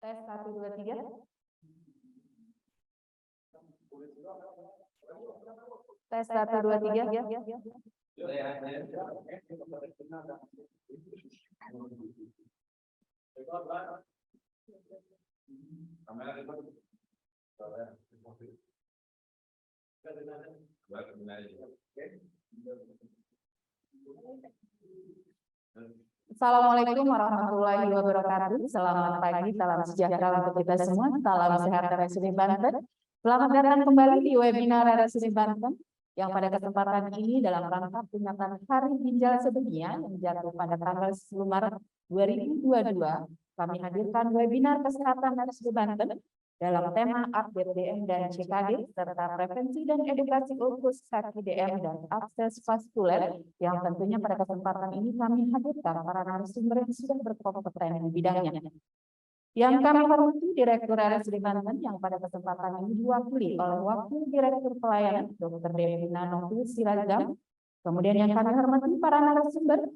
Tes 1, 2, 3. Tes 1, 2, 3. Assalamualaikum warahmatullahi wabarakatuh. Selamat pagi, salam sejahtera untuk kita semua. Salam sehat RSUD Banten. Selamat datang kembali di webinar RSUD Banten yang pada kesempatan ini dalam rangka peringatan Hari Ginjal Sedunia yang jatuh pada tanggal 10 Maret 2022. Kami hadirkan webinar kesehatan RSUD Banten dalam tema update DM dan CKD serta prevensi dan edukasi usus kaki DM dan akses vaskuler yang tentunya pada kesempatan ini kami hadirkan para narasumber yang sudah berkompeten di bidangnya. Yang kami hormati Direktur RSUD Banten yang pada kesempatan ini diwakili oleh Wakil Direktur Pelayanan Dr. Devina Novil Sirazam. Kemudian yang kami hormati para narasumber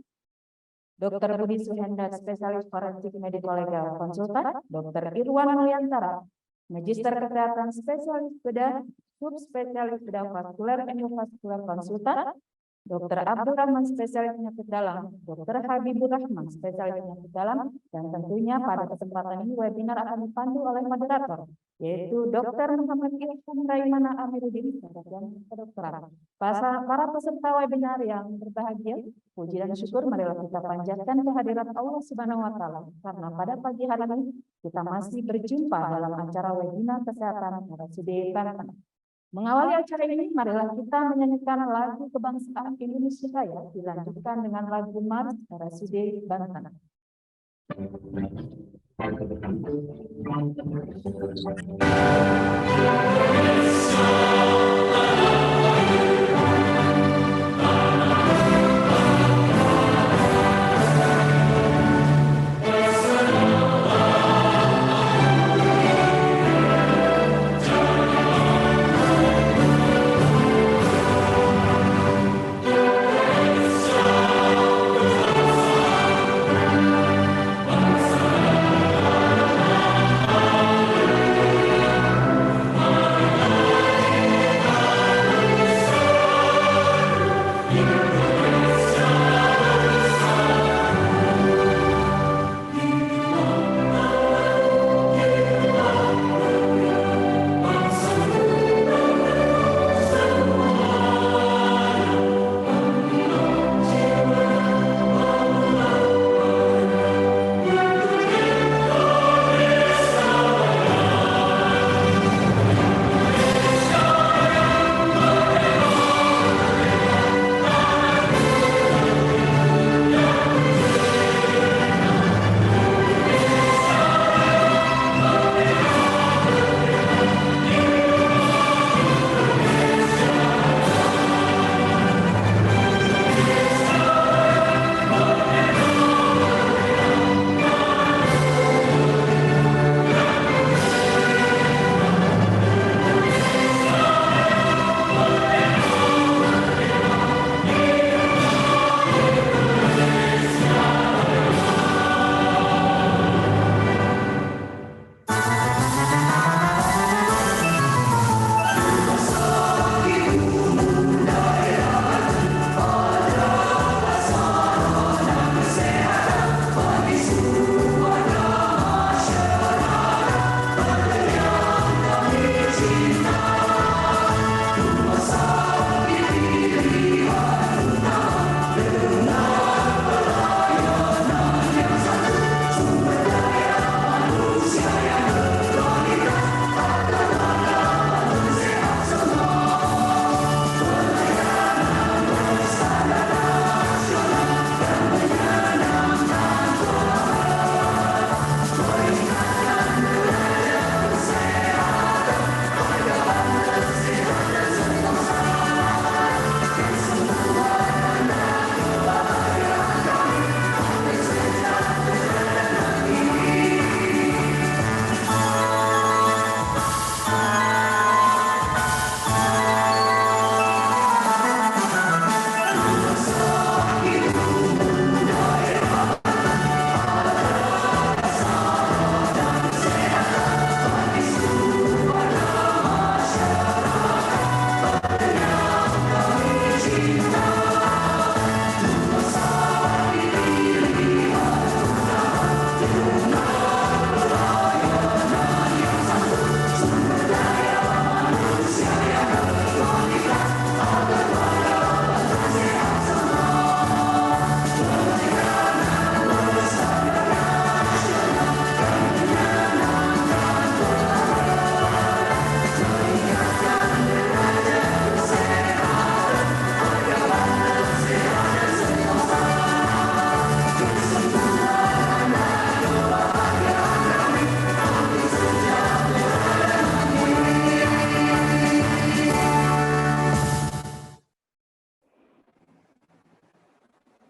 Dr. Budi Suhendra, Spesialis Forensik Mediko Legal Konsultan, Dr. Irwan Mulyantara, Magister Kesehatan Spesialis Bedah, Subspesialis Bedah Vaskuler Endovaskuler Konsultan, Dr. Abdul Rahman Spesialis Penyakit Dalam, Dr. Habibur Rahman Spesialis Penyakit Dalam, dan tentunya pada kesempatan ini webinar akan dipandu oleh moderator, yaitu Dr. Muhammad Irfan Raimana Amiruddin, Sarjana Kedokteran. Para peserta webinar yang berbahagia, puji dan syukur marilah kita panjatkan kehadirat Allah Subhanahu wa Ta'ala, karena pada pagi hari ini kita masih berjumpa dalam acara webinar kesehatan RSUD Banten. Mengawali acara ini, marilah kita menyanyikan lagu kebangsaan Indonesia Raya, dilanjutkan dengan lagu Mars RSUD Banten.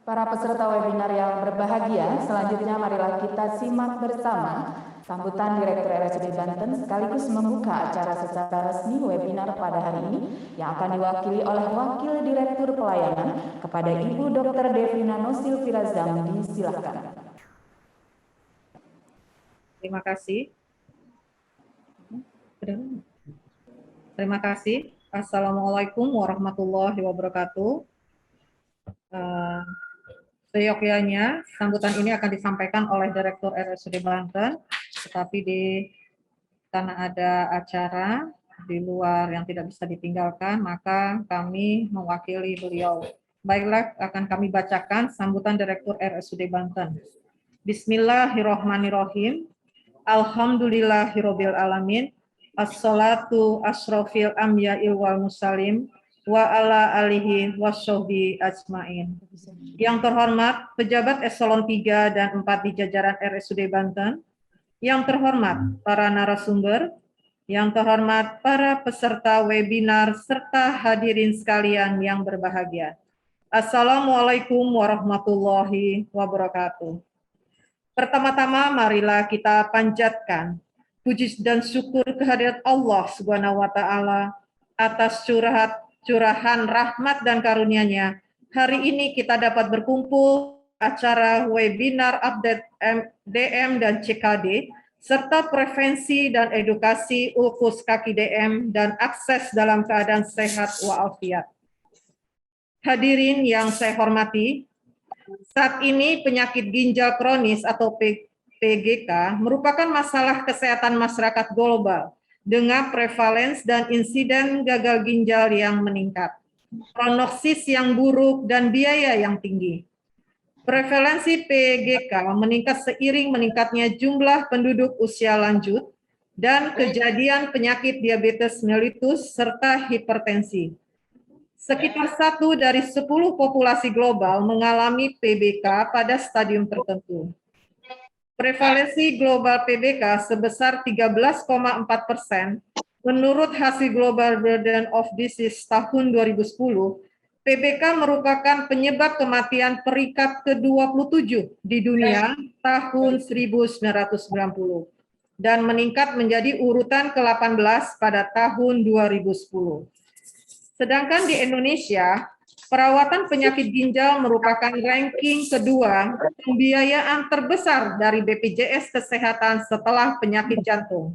Para peserta webinar yang berbahagia, selanjutnya marilah kita simak bersama sambutan Direktur RSUD Banten sekaligus membuka acara secara resmi webinar pada hari ini yang akan diwakili oleh Wakil Direktur Pelayanan kepada Ibu Dr. Devina Nosil Firazam. Silakan. Terima kasih. Terima kasih. Assalamualaikum warahmatullahi wabarakatuh. Seyogyanya, sambutan ini akan disampaikan oleh Direktur RSUD Banten, tetapi karena ada acara di luar yang tidak bisa ditinggalkan, maka kami mewakili beliau. Baiklah, akan kami bacakan sambutan Direktur RSUD Banten. Bismillahirrohmanirrohim. Alhamdulillahirabbil alamin. Assalatu asrofil amya'il wal musalim wa ala alihi wassohbi ajmain. Yang terhormat pejabat eselon 3 dan 4 di jajaran RSUD Banten, yang terhormat para narasumber, yang terhormat para peserta webinar serta hadirin sekalian yang berbahagia. Assalamualaikum warahmatullahi wabarakatuh. Pertama-tama marilah kita panjatkan puji dan syukur kehadirat Allah Subhanahu wa taala atas curahan rahmat dan karunia-Nya. Hari ini kita dapat berkumpul acara webinar update DM dan CKD serta prevensi dan edukasi ulkus kaki DM dan akses dalam keadaan sehat walafiat. Hadirin yang saya hormati, saat ini penyakit ginjal kronis atau PGK merupakan masalah kesehatan masyarakat global dengan prevalens dan insiden gagal ginjal yang meningkat, prognosis yang buruk, dan biaya yang tinggi. Prevalensi PGK meningkat seiring meningkatnya jumlah penduduk usia lanjut dan kejadian penyakit diabetes mellitus serta hipertensi. Sekitar 1 dari 10 populasi global mengalami PBK pada stadium tertentu. Prevalensi global PBK sebesar 13,4%. Menurut hasil Global Burden of Disease tahun 2010, PBK merupakan penyebab kematian peringkat ke-27 di dunia tahun 1990 dan meningkat menjadi urutan ke-18 pada tahun 2010. Sedangkan di Indonesia, perawatan penyakit ginjal merupakan ranking kedua pembiayaan terbesar dari BPJS Kesehatan setelah penyakit jantung.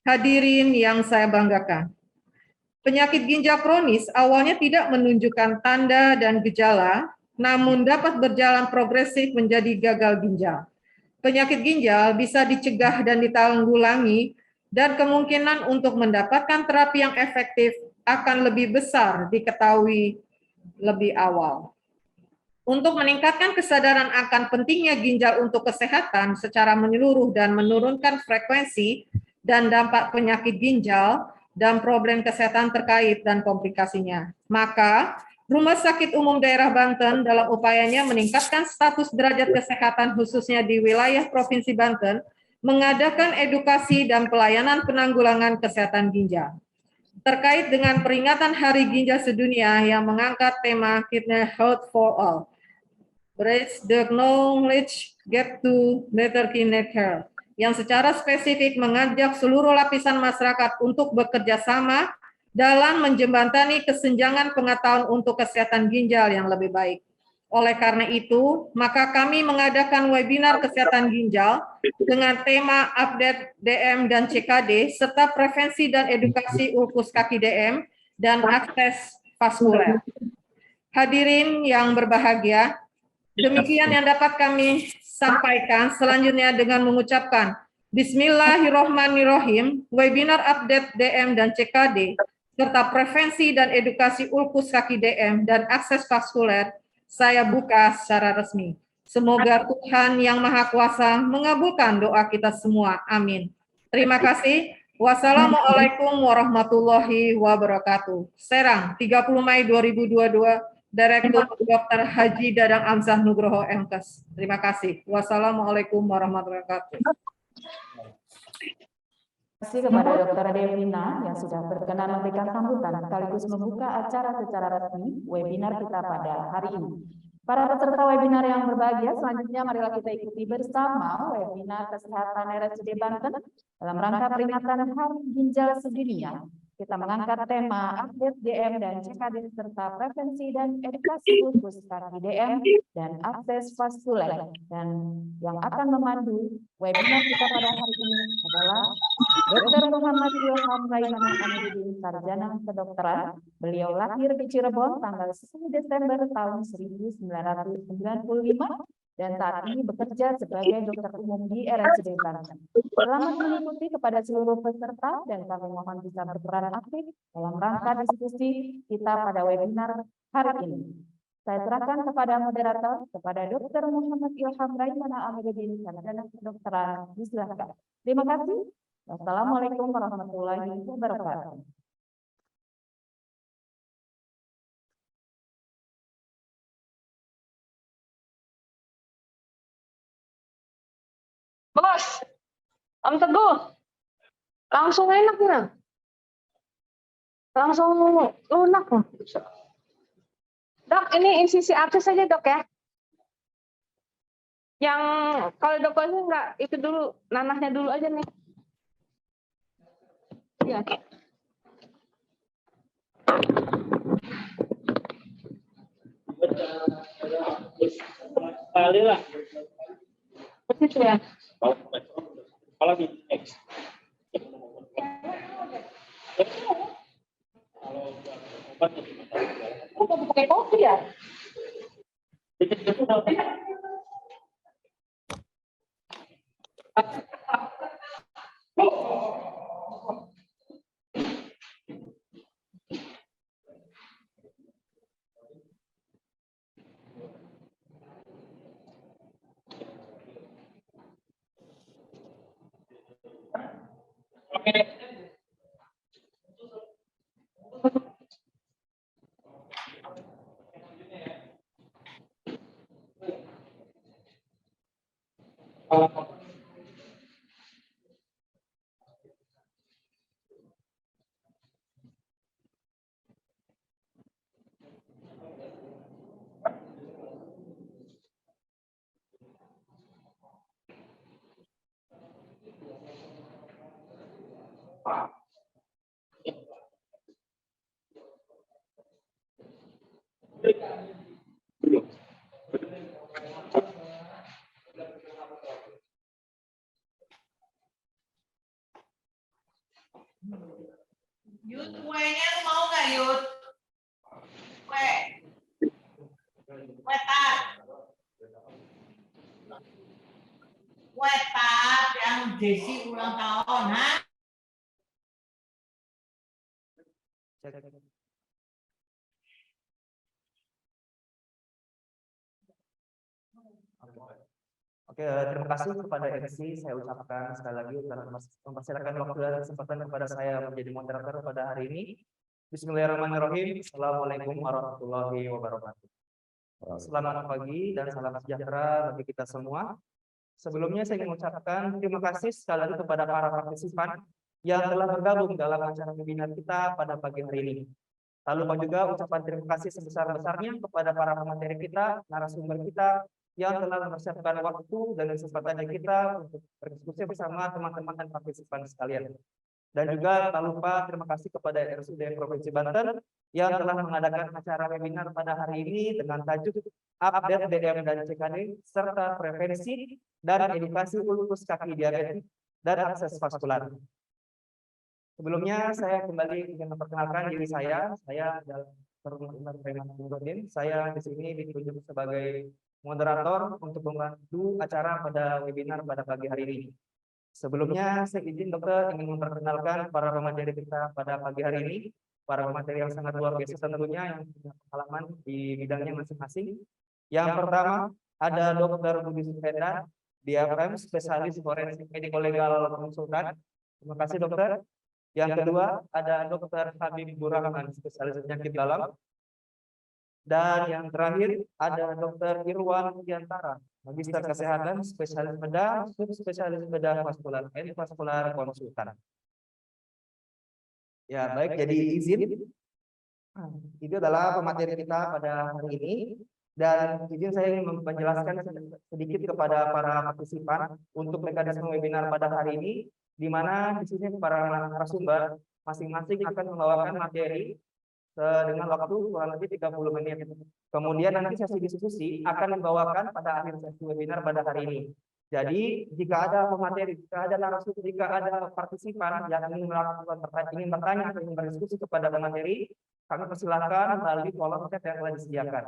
Hadirin yang saya banggakan, penyakit ginjal kronis awalnya tidak menunjukkan tanda dan gejala, namun dapat berjalan progresif menjadi gagal ginjal. Penyakit ginjal bisa dicegah dan ditanggulangi, dan kemungkinan untuk mendapatkan terapi yang efektif akan lebih besar diketahui lebih awal. Untuk meningkatkan kesadaran akan pentingnya ginjal untuk kesehatan secara menyeluruh dan menurunkan frekuensi dan dampak penyakit ginjal dan problem kesehatan terkait dan komplikasinya, maka Rumah Sakit Umum Daerah Banten dalam upayanya meningkatkan status derajat kesehatan khususnya di wilayah Provinsi Banten mengadakan edukasi dan pelayanan penanggulangan kesehatan ginjal. Terkait dengan peringatan Hari Ginjal Sedunia yang mengangkat tema Kidney Health for All, Bridge the Knowledge Gap to Better Kidney Care, yang secara spesifik mengajak seluruh lapisan masyarakat untuk bekerja sama dalam menjembatani kesenjangan pengetahuan untuk kesehatan ginjal yang lebih baik. Oleh karena itu, maka kami mengadakan webinar kesehatan ginjal dengan tema update DM dan CKD, serta prevensi dan edukasi ulkus kaki DM dan akses vaskuler. Hadirin yang berbahagia, demikian yang dapat kami sampaikan. Selanjutnya dengan mengucapkan Bismillahirrohmanirrohim, webinar update DM dan CKD, serta prevensi dan edukasi ulkus kaki DM dan akses vaskuler, saya buka secara resmi. Semoga Tuhan Yang Maha Kuasa mengabulkan doa kita semua. Amin. Terima kasih. Wassalamualaikum warahmatullahi wabarakatuh. Serang, 30 Mei 2022, Direktur Dr. Haji Dadang Amzah Nugroho MKes. Terima kasih. Wassalamualaikum warahmatullahi wabarakatuh. Terima kasih kepada Dr. Devina yang sudah berkenan memberikan sambutan sekaligus membuka acara secara resmi webinar kita pada hari ini. Para peserta webinar yang berbahagia, selanjutnya marilah kita ikuti bersama webinar Kesehatan RSUD Banten dalam rangka peringatan Hari Ginjal Sedunia. Kita mengangkat tema update DM dan CKD serta prevensi dan edukasi lupus kaki DM dan akses vaskuler. Dan yang akan memandu webinar kita pada hari ini adalah Dr. Muhammad Ilham Raimana Amiruddin, Sarjana Kedokteran. Beliau lahir di Cirebon tanggal 10 Desember tahun 1995 dan saat ini bekerja sebagai dokter umum di RSUD Banten. Selamat mengikuti kepada seluruh peserta dan kami mohon bisa berperan aktif dalam rangka diskusi kita pada webinar hari ini. Saya serahkan kepada moderator, kepada Dr. Muhammad Ilham Raimana Amiruddin, Sarjana Kedokteran. Silakan. Terima kasih. Wassalamualaikum warahmatullahi wabarakatuh. Bos, Om Teguh, langsung enak ya? Langsung lunak. Dok, ini isi artis saja dok ya? Yang kalau dokternya enggak, itu dulu, nanahnya dulu aja nih. Iya. Kali lah. Begitu ya? Kalau di X. Kalau obat Kok pakai kopi ya? Yud, kuenya mau nggak Yud? Kue, kue tart, kue tart yang Desi ulang tahun, ha? Oke, terima kasih kepada MC. Saya ucapkan sekali lagi telah mempersilakan waktu dan kesempatan kepada saya menjadi moderator pada hari ini. Bismillahirrahmanirrahim. Assalamualaikum warahmatullahi wabarakatuh. Selamat pagi dan salam sejahtera bagi kita semua. Sebelumnya saya ingin mengucapkan terima kasih sekali lagi kepada para partisipan yang telah bergabung dalam acara webinar kita pada pagi hari ini. Lalu juga ucapan terima kasih sebesar-besarnya kepada para pemateri kita, narasumber kita, yang telah mempersiapkan waktu dan kesempatan kita untuk berdiskusi bersama teman-teman dan partisipan sekalian. Dan juga tak lupa terima kasih kepada RSUD Provinsi Banten yang telah mengadakan acara webinar pada hari ini dengan tajuk Update DM dan CKD serta prevensi dan edukasi lupus kaki diabetes dan akses vaskular. Sebelumnya saya kembali ingin memperkenalkan diri saya adalah Dr. Muhammad Raimana Amiruddin. Saya di sini ditunjuk sebagai moderator untuk membantu acara pada webinar pada pagi hari ini. Sebelumnya saya izin dokter ingin memperkenalkan para pemateri kita pada pagi hari ini, para pemateri yang sangat luar biasa tentunya yang punya pengalaman di bidangnya masing-masing. Yang pertama ada Dr. Budi Sufenda, DFM, spesialis forensik mediko legal konsultan. Terima kasih dokter. Yang kedua ada Dr. Habib Burahman, spesialis penyakit dalam. Dan yang terakhir ada Dr. Irwan Diantara, Magister Kesehatan, spesialis bedah, subspesialis bedah vaskular, vaskular konsultan. Ya, baik, jadi izin. Itu adalah pemateri kita pada hari ini. Dan izin saya ingin menjelaskan sedikit kepada para partisipan untuk mekanisme webinar pada hari ini, di mana di sini para narasumber masing-masing akan membawakan materi dengan waktu kurang lebih 30 menit. Kemudian nanti sesi diskusi akan membawakan pada akhir sesi webinar pada hari ini. Jadi jika ada pemateri, jika ada narasumber, jika ada partisipan yang ingin ingin bertanya atau ingin berdiskusi kepada pemateri, kami persilahkan melalui kolom chat yang telah disediakan.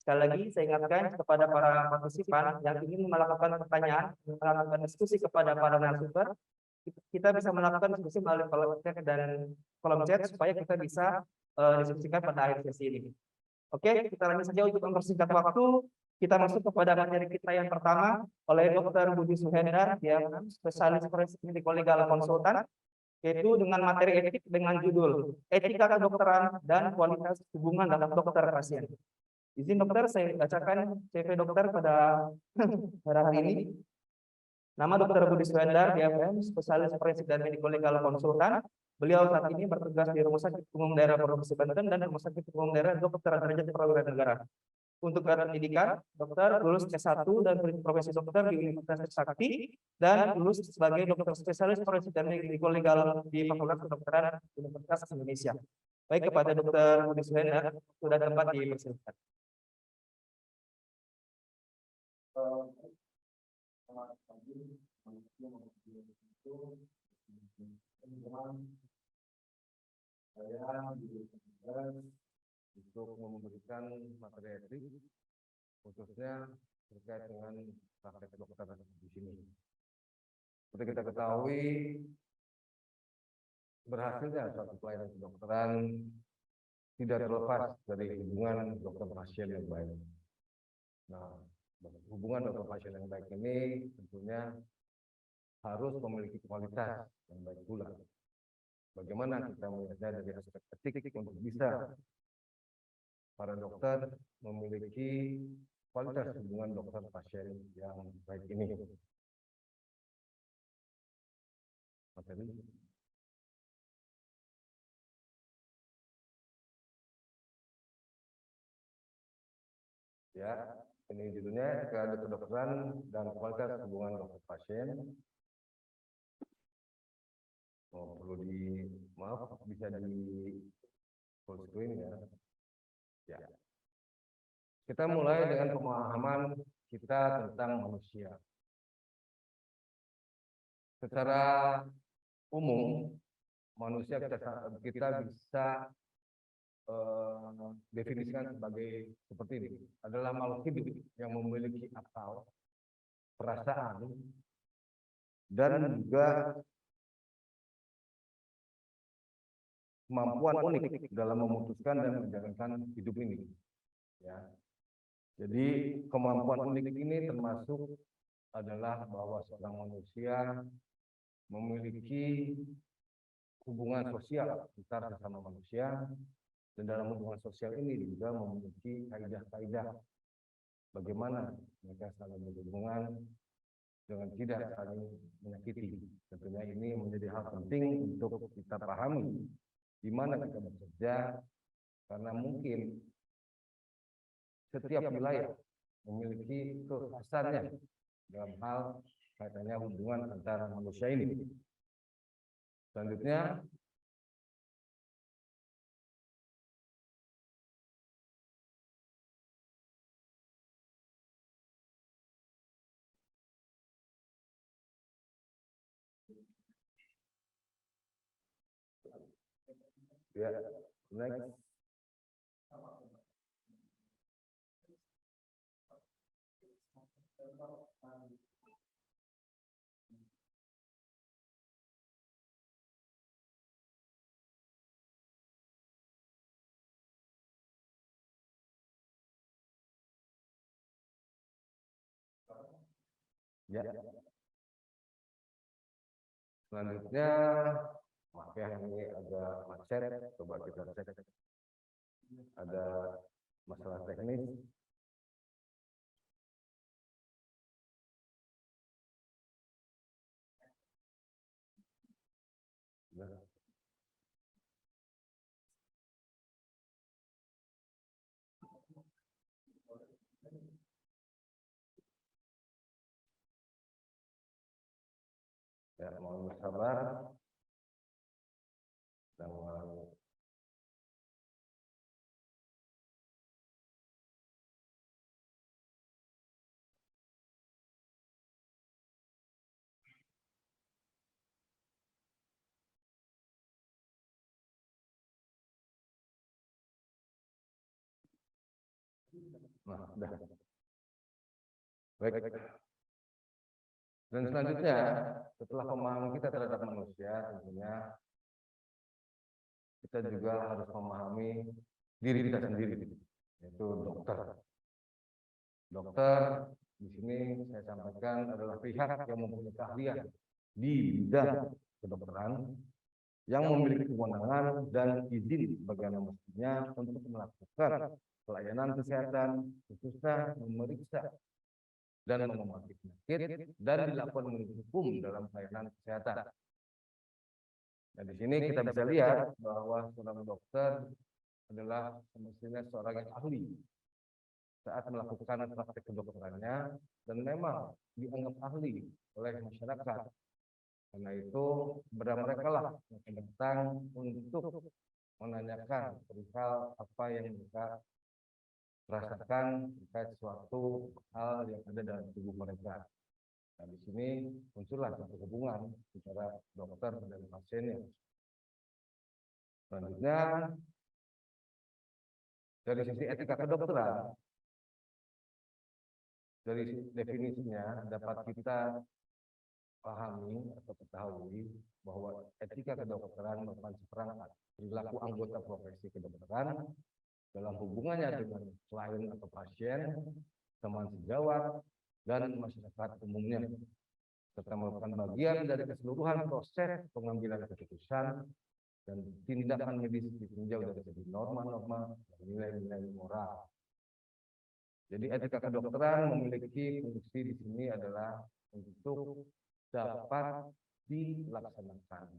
Sekali lagi saya ingatkan kepada para partisipan yang ingin melakukan pertanyaan, melakukan diskusi kepada para narasumber, kita bisa melakukan diskusi melalui kolom chat dan kolom chat supaya kita bisa diskusikan pada akhir sesi ini. Oke, kita lanjut saja untuk mempersingkat waktu. Kita masuk kepada materi kita yang pertama oleh Dr. Budi Suhendar, dia spesialis forensik medical legal konsultan, yaitu dengan materi etik dengan judul Etika Kedokteran dan Kualitas Hubungan dalam Dokter Pasien. Izin dokter, saya bacakan CV dokter pada hari ini. Nama Dr. Budi Suhendar, DFM, spesialis forensik dan medical legal konsultan. Beliau saat ini bertugas di Rumah Sakit Umum Daerah Provinsi Banten dan Rumah Sakit Umum Daerah Dr. Derajat Perwira Negara. Untuk pendidikan, dokter lulus S1 dan profesi dokter di Universitas Trisakti dan lulus sebagai dokter spesialis forensik dan medical legal di Fakultas Kedokteran Universitas Indonesia. Baik, kepada Dr. Budi Suhendar, sudah tempat dipersilakan. Saya dipersilakan untuk memberikan materi etik khususnya terkait dengan praktek dokter di sini. Seperti kita ketahui, berhasilnya suatu pelayanan kedokteran tidak terlepas dari hubungan dokter pasien yang baik. Nah, hubungan dokter pasien yang baik ini tentunya harus memiliki kualitas yang baik pula. Bagaimana kita melihatnya dari aspek etik untuk bisa para dokter memiliki kualitas hubungan dokter pasien yang baik ini. Materi. Ya, ini judulnya Etika Kedokteran dan Kualitas Hubungan Dokter Pasien. Perlu maaf bisa di full screen ya. Ya. Kita mulai dengan pemahaman kita tentang manusia. Secara umum, manusia kita bisa definisikan sebagai seperti ini. Adalah makhluk hidup yang memiliki akal, perasaan, dan juga kemampuan unik dalam memutuskan dan menjalankan hidup ini. Ya. Jadi kemampuan unik ini termasuk adalah bahwa seorang manusia memiliki hubungan sosial antar sesama manusia, dan dalam hubungan sosial ini juga memiliki kaidah-kaidah bagaimana mereka saling berhubungan dengan tidak saling menyakiti. Tentunya ini menjadi hal penting untuk kita pahami di mana kita bekerja, karena mungkin setiap wilayah memiliki kekhasannya dalam hal kaitannya hubungan antara manusia ini. Selanjutnya, ya, next. Ya. Selanjutnya, maaf ya ini agak macet, coba kita cek. Ada masalah teknis. Nah. Mohon bersabar. Dan mengalami. Nah, udah. Baik. Dan selanjutnya, setelah pemahaman kita terhadap manusia, tentunya kita juga harus memahami diri kita sendiri, yaitu dokter. Dokter di sini saya sampaikan adalah pihak yang mempunyai keahlian di bidang kedokteran, yang memiliki kewenangan dan izin bagaimana mestinya untuk melakukan pelayanan kesehatan, khususnya memeriksa dan mengobati penyakit dan dilakukan menurut hukum dalam pelayanan kesehatan. Nah, di sini kita bisa lihat bahwa seorang dokter adalah semestinya seorang yang ahli saat melakukan praktek kedokterannya dan memang dianggap ahli oleh masyarakat. Karena itu mereka lah yang akan datang untuk menanyakan perihal apa yang mereka rasakan terkait suatu hal yang ada dalam tubuh mereka. Nah, di sini muncullah satu hubungan antara dokter dan pasiennya. Selanjutnya, dari sisi etika kedokteran, dari definisinya dapat kita pahami atau ketahui bahwa etika kedokteran merupakan seperangkat perilaku anggota profesi kedokteran dalam hubungannya dengan klien atau pasien, teman sejawat, dan masyarakat umumnya, serta merupakan bagian dari keseluruhan proses pengambilan keputusan dan tindakan medis ditinjau dari segi norma-norma dan nilai-nilai moral. Jadi etika kedokteran memiliki fungsi di sini adalah untuk dapat dilaksanakan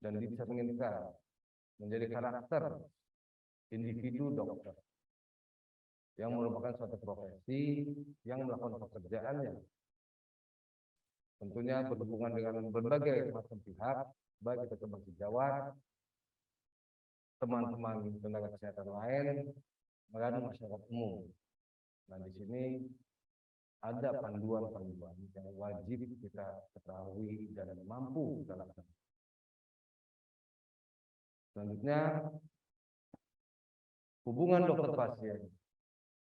dan dicerminkan menjadi karakter individu dokter yang merupakan suatu profesi yang melakukan pekerjaannya tentunya berhubungan dengan berbagai macam pihak, baik itu teman sejawat, teman-teman tenaga kesehatan lain, dan masyarakat umum. Nah, di sini ada panduan-panduan yang wajib kita ketahui dan mampu kita lakukan. Selanjutnya, hubungan dokter pasien.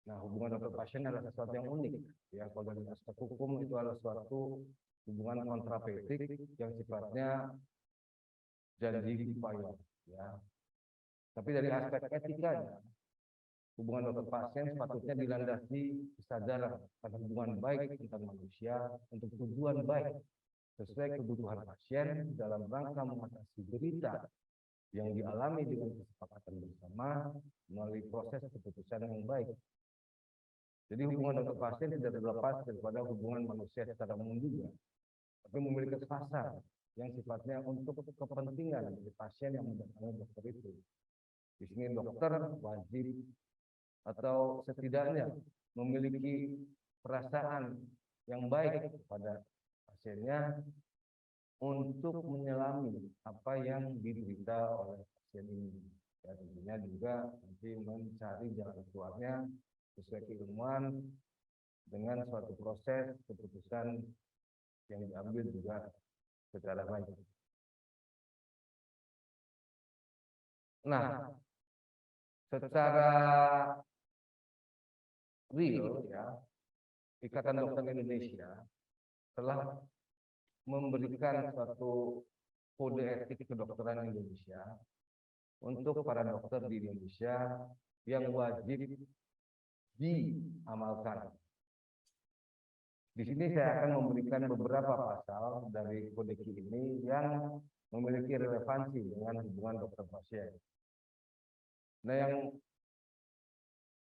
Nah, hubungan dokter pasien adalah sesuatu yang unik. Ya, kalau dari aspek hukum itu adalah suatu hubungan kontrapetik yang sifatnya janji upaya. Ya. Tapi dari aspek etikanya, hubungan dokter pasien sepatutnya dilandasi kesadaran pada hubungan baik antar manusia untuk tujuan baik sesuai kebutuhan pasien dalam rangka mengatasi derita yang dialami dengan kesepakatan bersama melalui proses keputusan yang baik. Jadi hubungan dokter pasien tidak terlepas daripada hubungan manusia secara umum juga, tapi memiliki pasar yang sifatnya untuk kepentingan dari pasien yang mendatangi dokter itu. Di sini dokter wajib atau setidaknya memiliki perasaan yang baik kepada pasiennya untuk menyelami apa yang diderita oleh pasien ini. Ya, tentunya juga nanti mencari jalan keluarnya sesuai keilmuan dengan suatu proses keputusan yang diambil juga secara baik. Nah, secara real ya, Ikatan Dokter Indonesia telah memberikan suatu kode etik kedokteran Indonesia untuk para dokter di Indonesia yang wajib diamalkan. Di sini saya akan memberikan beberapa pasal dari kode etik ini yang memiliki relevansi dengan hubungan dokter pasien. Nah, yang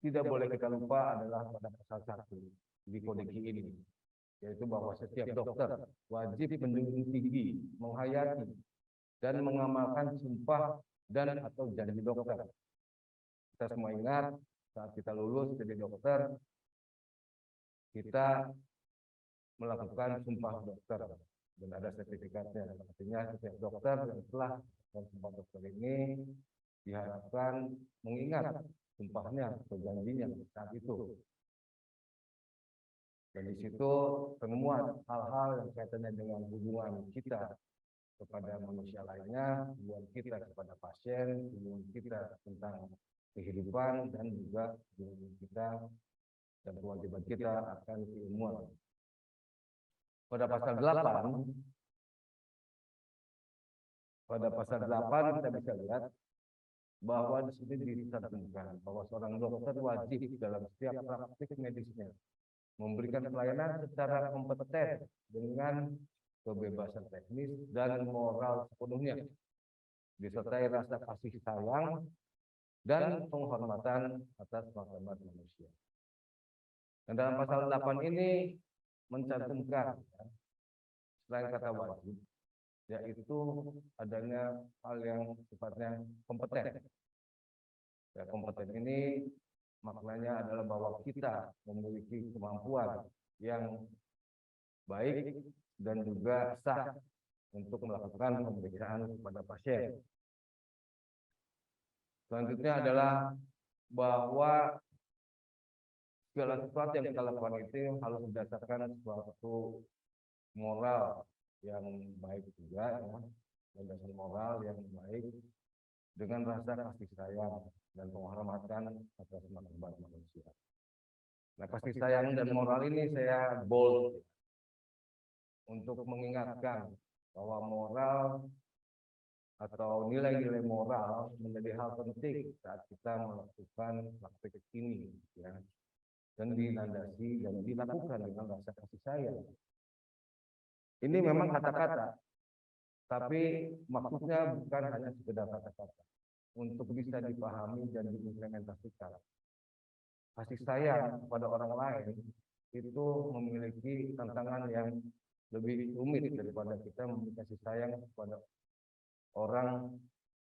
tidak boleh kita lupa adalah pada pasal 1 di kode etik ini, yaitu bahwa setiap dokter wajib menjunjung tinggi, menghayati, dan mengamalkan sumpah dan atau janji dokter. Kita semua ingat saat kita lulus jadi dokter, kita melakukan sumpah dokter. dan ada sertifikatnya. Artinya setiap dokter yang telah melakukan sumpah dokter ini diharapkan mengingat sumpahnya atau janjinya saat itu. Dan di situ semua hal-hal yang kaitannya dengan hubungan kita kepada manusia lainnya, hubungan kita kepada pasien, hubungan kita tentang kehidupan, dan juga hubungan kita dan kewajiban kita akan keilmuan. Pada pasal 8 kita bisa lihat bahwa di sini dicantumkan bahwa seorang dokter wajib dalam setiap praktik medisnya memberikan pelayanan secara kompeten dengan kebebasan teknis dan moral sepenuhnya, disertai rasa kasih sayang dan penghormatan atas martabat manusia. Dan dalam pasal 8 ini mencantumkan selain kata wajib, yaitu adanya hal yang sifatnya kompeten. Ya, kompeten ini maknanya adalah bahwa kita memiliki kemampuan yang baik dan juga sah untuk melakukan pemeriksaan kepada pasien. Selanjutnya adalah bahwa segala sesuatu yang kita lakukan itu harus berdasarkan suatu moral yang baik juga, ya, dan dasar moral yang baik dengan rasa kasih sayang dan penghormatan atas martabat manusia. Nah, kasih sayang dan moral ini saya bold untuk mengingatkan bahwa moral atau nilai-nilai moral menjadi hal penting saat kita melakukan praktik ini, ya, dan dilandasi dan dilakukan dengan rasa kasih sayang. Ini memang kata-kata, tapi maksudnya bukan hanya sekedar kata-kata. Untuk bisa dipahami dan diimplementasikan, kasih sayang kepada orang lain itu memiliki tantangan yang lebih rumit daripada kita memberi kasih sayang kepada orang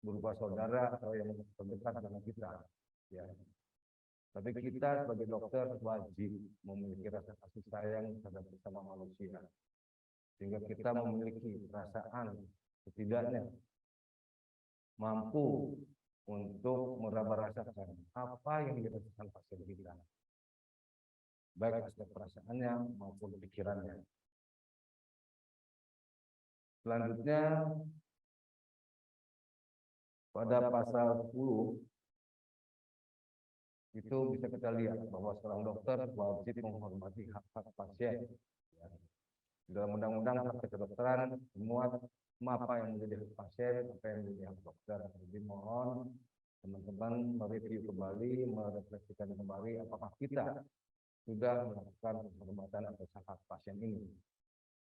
berupa saudara atau yang terdekat dengan kita, ya. Tapi kita sebagai dokter wajib memiliki rasa kasih sayang terhadap sesama manusia, sehingga kita memiliki perasaan setidaknya mampu untuk meraba rasakan apa yang dirasakan pasien kita, baik aspek perasaannya maupun pikirannya. Selanjutnya pada pasal 10 itu bisa kita lihat bahwa seorang dokter wajib menghormati hak-hak pasien. Dalam undang-undang praktek kedokteran semua apa yang menjadi hak pasien, apa yang menjadi hak dokter. Jadi mohon teman-teman mereview kembali, merefleksikan kembali apakah kita sudah melakukan penghormatan atas hak pasien ini.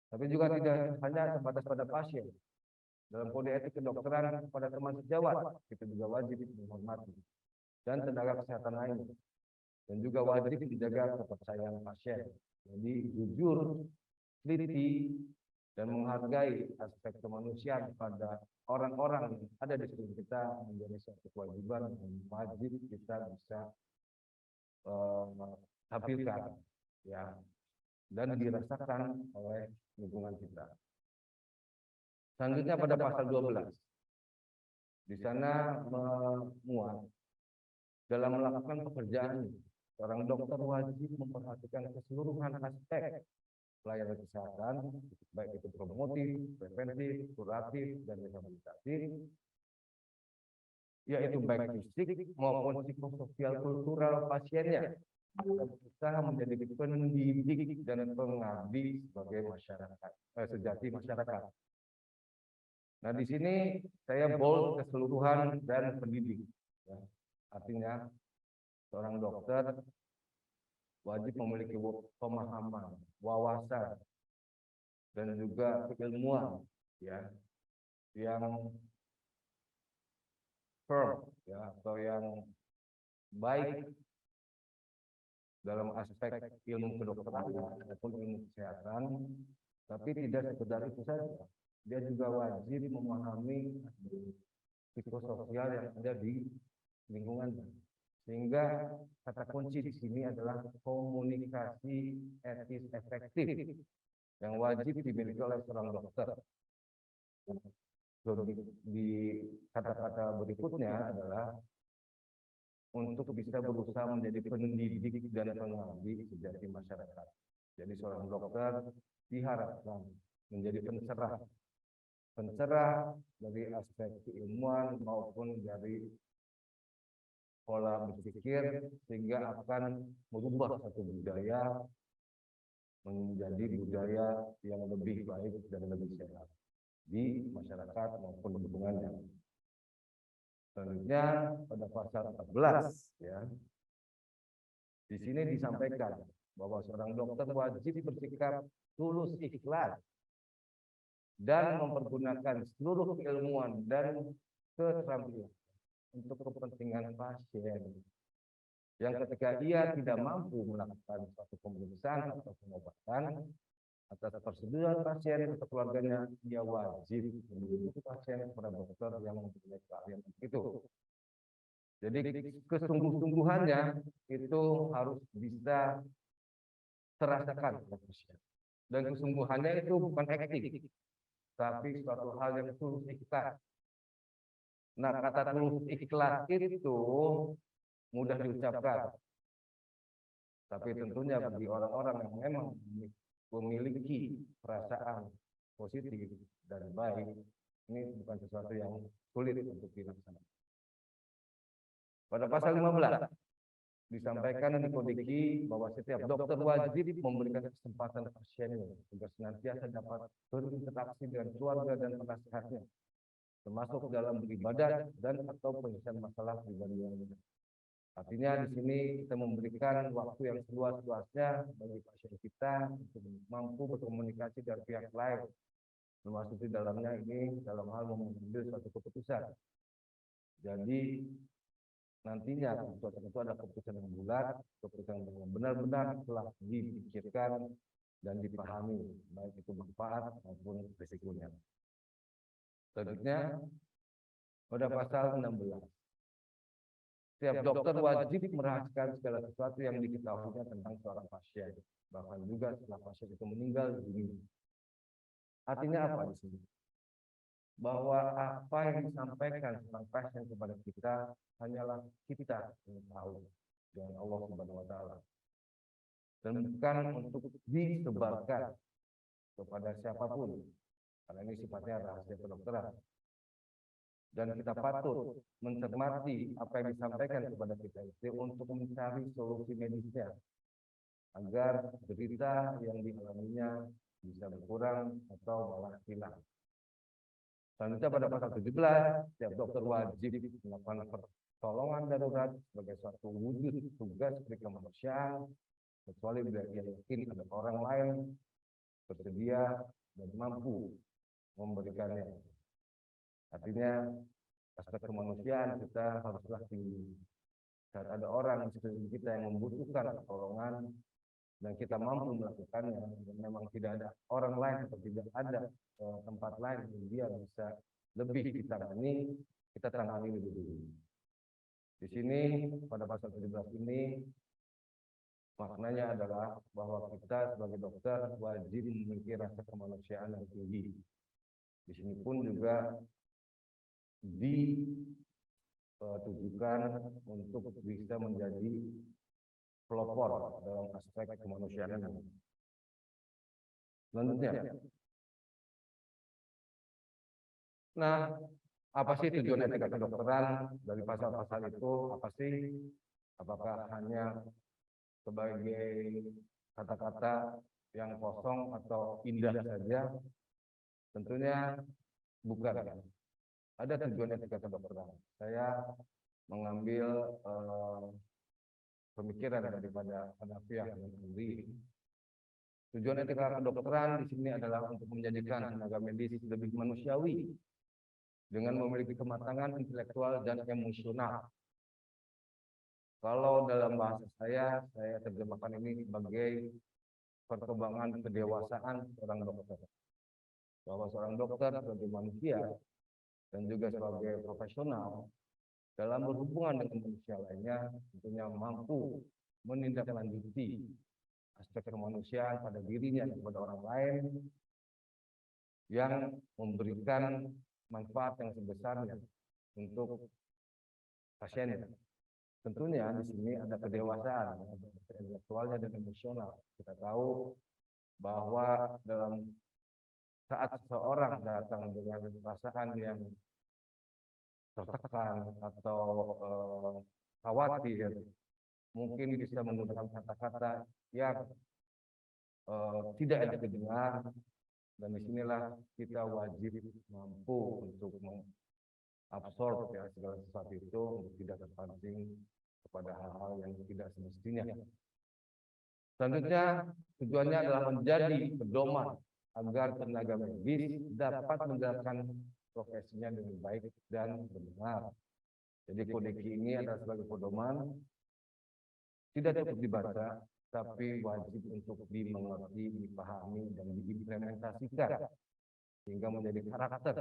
Tapi juga tidak hanya sebatas pada pasien. Dalam kode etik kedokteran pada teman sejawat kita juga wajib menghormati, dan tenaga kesehatan lainnya, dan juga wajib dijaga kepercayaan pasien. Jadi jujur, teliti, dan menghargai aspek kemanusiaan pada orang-orang yang ada di sekitar kita menjadi suatu kewajiban dan wajib kita bisa tampilkan, ya, dan dirasakan oleh lingkungan kita. Selanjutnya pada pasal 12, di sana memuat dalam melakukan pekerjaan, seorang dokter wajib memperhatikan keseluruhan aspek pelayanan kesehatan, baik itu promotif, preventif, kuratif, dan rehabilitatif, yaitu baik fisik maupun psikososial kultural pasiennya, dan berusaha menjadi pendidik dan pengabdi sebagai masyarakat, sejati masyarakat. Nah, di sini saya bold keseluruhan dan pendidik, ya. Artinya seorang dokter wajib memiliki pemahaman, wawasan, dan juga keilmuan, ya, yang firm, ya, atau yang baik dalam aspek ilmu kedokteran ataupun ilmu kesehatan. Tapi tidak sekedar itu saja, dia juga wajib memahami psikososial yang ada di lingkungan. Sehingga kata kunci di sini adalah komunikasi etis efektif yang wajib dimiliki oleh seorang dokter. Di kata-kata berikutnya adalah untuk bisa berusaha menjadi pendidik dan pengabdi sejati masyarakat. Jadi seorang dokter diharapkan menjadi pencerah dari aspek keilmuan maupun dari pola berpikir, sehingga akan merubah satu budaya menjadi budaya yang lebih baik dan lebih sehat di masyarakat maupun lingkungannya. Selanjutnya pada pasal 14 ya. Di sini disampaikan bahwa seorang dokter wajib bersikap tulus ikhlas dan mempergunakan seluruh keilmuan dan keterampilan untuk kepentingan pasien. Yang ketika ia tidak mampu melakukan suatu pemeriksaan atau pengobatan atas persetujuan pasien atau keluarganya, ia wajib menunjuk pasien kepada dokter yang mempunyai keahlian itu. Jadi kesungguh-sungguhannya itu harus bisa terasakan oleh pasien. Dan kesungguhannya itu bukan acting, tapi suatu hal yang tulus ikhlas. Nah, kata tulus ikhlas itu mudah diucapkan, tapi tentunya bagi orang-orang yang memang memiliki perasaan positif dan baik, ini bukan sesuatu yang sulit untuk dilaksanakan. Pada pasal 15 disampaikan di Kodiki bahwa setiap dokter wajib memberikan kesempatan pasiennya agar senantiasa dapat berinteraksi dengan keluarga dan penasehatnya, termasuk dalam beribadah dan atau penyelesaian masalah pribadi yang lainnya. Artinya di sini kita memberikan waktu yang seluas-luasnya bagi pasien kita untuk mampu berkomunikasi dengan pihak lain, termasuk di dalamnya ini dalam hal mengambil suatu keputusan. Jadi nantinya keputusan itu ada keputusan yang bulat, keputusan yang benar-benar telah dipikirkan dan dipahami, baik itu manfaat maupun risikonya. Selanjutnya pada pasal 16. Setiap dokter wajib merahasiakan segala sesuatu yang diketahuinya tentang seorang pasien, bahkan juga setelah pasien itu meninggal dunia. Artinya apa di sini? Bahwa apa yang disampaikan tentang pasien kepada kita hanyalah kita yang tahu dengan Allah Subhanahu wa taala. Dan bukan untuk disebarkan kepada siapapun, karena ini sifatnya rahasia kedokteran. Dan kita patut mencermati apa yang disampaikan kepada kita itu untuk mencari solusi medisnya agar derita yang dialaminya bisa berkurang atau malah hilang. Selanjutnya pada pasal 17, setiap dokter wajib melakukan pertolongan darurat sebagai suatu wujud tugas kemanusiaan, kecuali bila ia yakin ada orang lain bersedia dan mampu memberikannya. Artinya aspek kemanusiaan kita haruslah tinggi. Saat ada orang di sekeliling kita yang membutuhkan pertolongan dan kita mampu melakukannya, dan memang tidak ada orang lain atau tidak ada tempat lain yang dia bisa lebih ditangani, kita tangani lebih dulu. Di sini pada pasal 17 ini maknanya adalah bahwa kita sebagai dokter wajib memiliki rasa kemanusiaan yang tinggi. Di sini pun juga ditujukan untuk bisa menjadi pelopor dalam aspek kemanusiaan. Selanjutnya, nah, apa sih tujuan etika kedokteran dari pasal-pasal itu? Apa sih? Apakah hanya sebagai kata-kata yang kosong atau indah saja? Tentunya bukan. Ada tujuan etika kedokteran. Saya mengambil pemikiran daripada Hanafiah yang sendiri. Tujuan etika kedokteran di sini adalah untuk menjadikan tenaga medis lebih manusiawi dengan memiliki kematangan intelektual dan emosional. Kalau dalam bahasa saya terjemahkan ini sebagai perkembangan kedewasaan seorang dokter. Bahwa seorang dokter sebagai manusia dan juga sebagai profesional dalam berhubungan dengan manusia lainnya tentunya mampu menindaklanjuti aspek kemanusiaan pada dirinya dan kepada orang lain yang memberikan manfaat yang sebesarnya untuk pasiennya. Tentunya di sini ada kedewasaan, ada intelektualnya dan emosional. Kita tahu bahwa dalam saat seseorang datang dengan perasaan yang tertekan atau khawatir, mungkin bisa menggunakan kata-kata yang tidak enak didengar, dan disinilah kita wajib mampu untuk mengabsorb ya segala sesuatu itu untuk tidak terpancing kepada hal-hal yang tidak semestinya. Selanjutnya tujuannya adalah menjadi pedoman agar tenaga medis dapat menjalankan profesinya dengan baik dan benar. Jadi kodeki ini adalah sebagai pedoman, tidak cukup dibaca, tapi wajib untuk dimengerti, dipahami, dan diimplementasikan sehingga menjadi karakter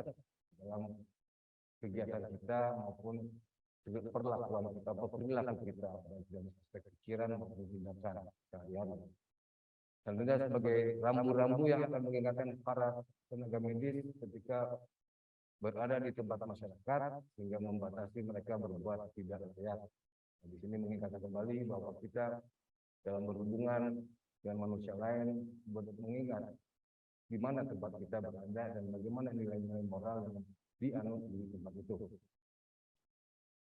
dalam kegiatan kita maupun perlakuan kita, perilaku kita dalam aspek pikiran maupun tindakan sehari-hari. Tentunya sebagai rambu-rambu yang akan mengingatkan para tenaga medis ketika berada di tempat masyarakat sehingga membatasi mereka berbuat tidak layak. Di sini mengingatkan kembali bahwa kita dalam berhubungan dengan manusia lain mengingat di mana tempat kita berada dan bagaimana nilai-nilai moral yang dianut di tempat itu.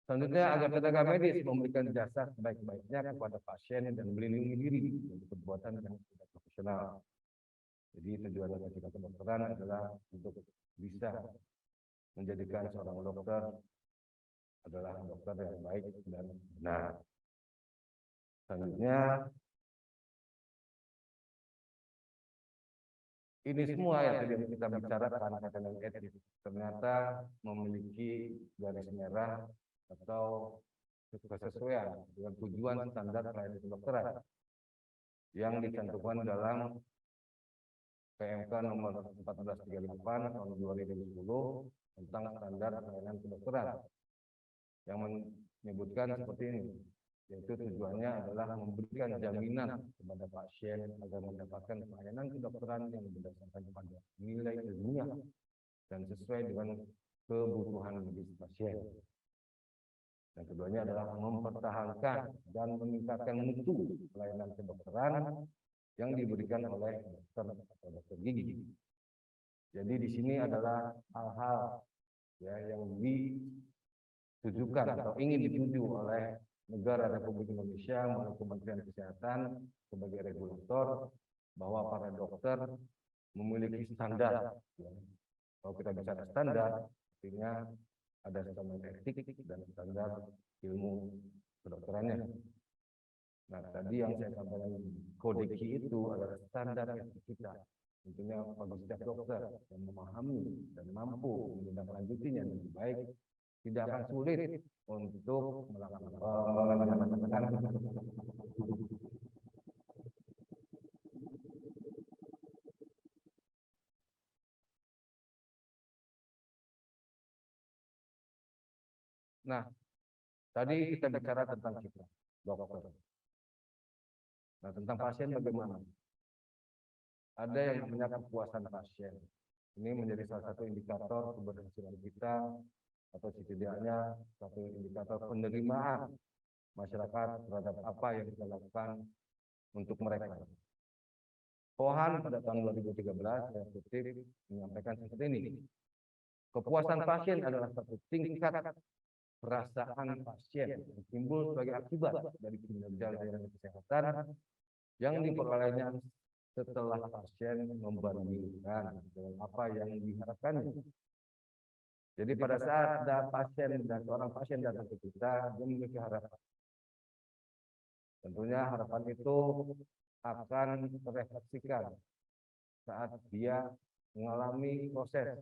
Selanjutnya agar tenaga medis memberikan jasa sebaik-baiknya kepada pasien dan melindungi diri dari perbuatan yang tidak profesional. Jadi tujuan dari kita kedokteran adalah untuk bisa menjadikan seorang dokter adalah dokter yang baik dan benar. Selanjutnya, ini semua yang tadi kita bicarakan tentang etik ternyata memiliki garis merah atau kesesuaian dengan tujuan standar pelayanan kedokteran yang dicantumkan dalam PMK nomor 1438 tahun 2010 tentang standar pelayanan kedokteran yang menyebutkan seperti ini, yaitu tujuannya adalah memberikan jaminan kepada pasien agar mendapatkan pelayanan kedokteran yang berdasarkan pada nilai ilmiah dan sesuai dengan kebutuhan medis pasien. Dan keduanya adalah mempertahankan dan meningkatkan mutu pelayanan kedokteran yang diberikan oleh dokter atau dokter gigi. Jadi di sini adalah hal-hal ya yang ditujukan atau ingin dituju oleh negara Republik Indonesia melalui Kementerian Kesehatan sebagai regulator bahwa para dokter memiliki standar. Ya. Kalau kita bicara standar, artinya ada standar etik dan standar ilmu kedokterannya. Nah, tadi yang saya sampaikan kodeki itu adalah standar etik kita. Tentunya bagi setiap dokter yang memahami dan mampu menindaklanjutinya dengan baik, tidak akan sulit untuk melakukan. Nah, tadi kita bicara tentang kita, dokter. Nah, tentang pasien bagaimana? Ada yang namanya kepuasan pasien. Ini menjadi salah satu indikator keberhasilan kita atau setidaknya satu indikator penerimaan masyarakat terhadap apa yang kita lakukan untuk mereka. Pohan pada tahun 2013 saya kutip menyampaikan seperti ini. Kepuasan pasien adalah satu tingkat perasaan pasien yang timbul sebagai akibat dari kinerja layanan kesehatan yang diperolehnya setelah pasien membandingkan dengan apa yang diharapkannya. Jadi pada saat ada pasien dan seorang pasien datang ke kita, dia memiliki harapan. Tentunya harapan itu akan terefleksikan saat dia mengalami proses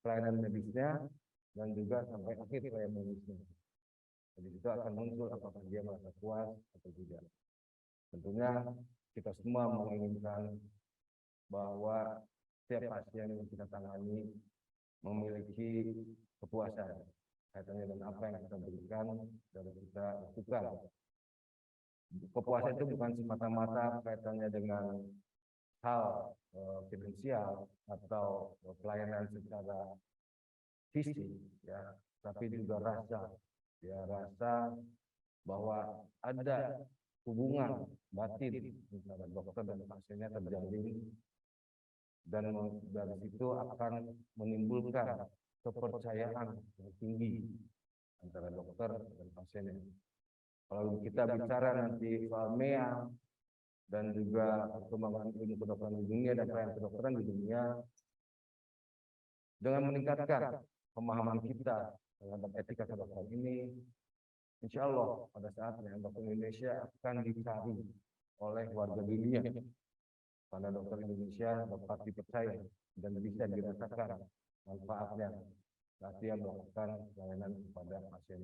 pelayanan medisnya dan juga sampai akhir pelayanan medisnya. Jadi itu akan muncul apakah dia merasa puas atau tidak. Tentunya kita semua menginginkan bahwa setiap pasien yang kita tangani memiliki kepuasan kaitannya dengan apa yang kita berikan dan kita lakukan. kepuasan itu bukan semata-mata kaitannya dengan hal finansial atau pelayanan secara fisik, ya, tapi juga rasa bahwa ada hubungan batin antara dokter dan pasiennya terjalin, dan dari situ akan menimbulkan kepercayaan yang tinggi antara dokter dan pasiennya. Kalau kita bicara nanti soal MEA dan juga perkembangan ilmu kedokteran di dunia dan pelayanan kedokteran di dunia, dengan meningkatkan pemahaman kita terhadap etika kedokteran ini, insya Allah pada saatnya dokter Indonesia akan dicari oleh warga dunia, karena dokter Indonesia dapat dipercaya dan bisa dirasakan manfaatnya saat dia melakukan pelayanan kepada pasien.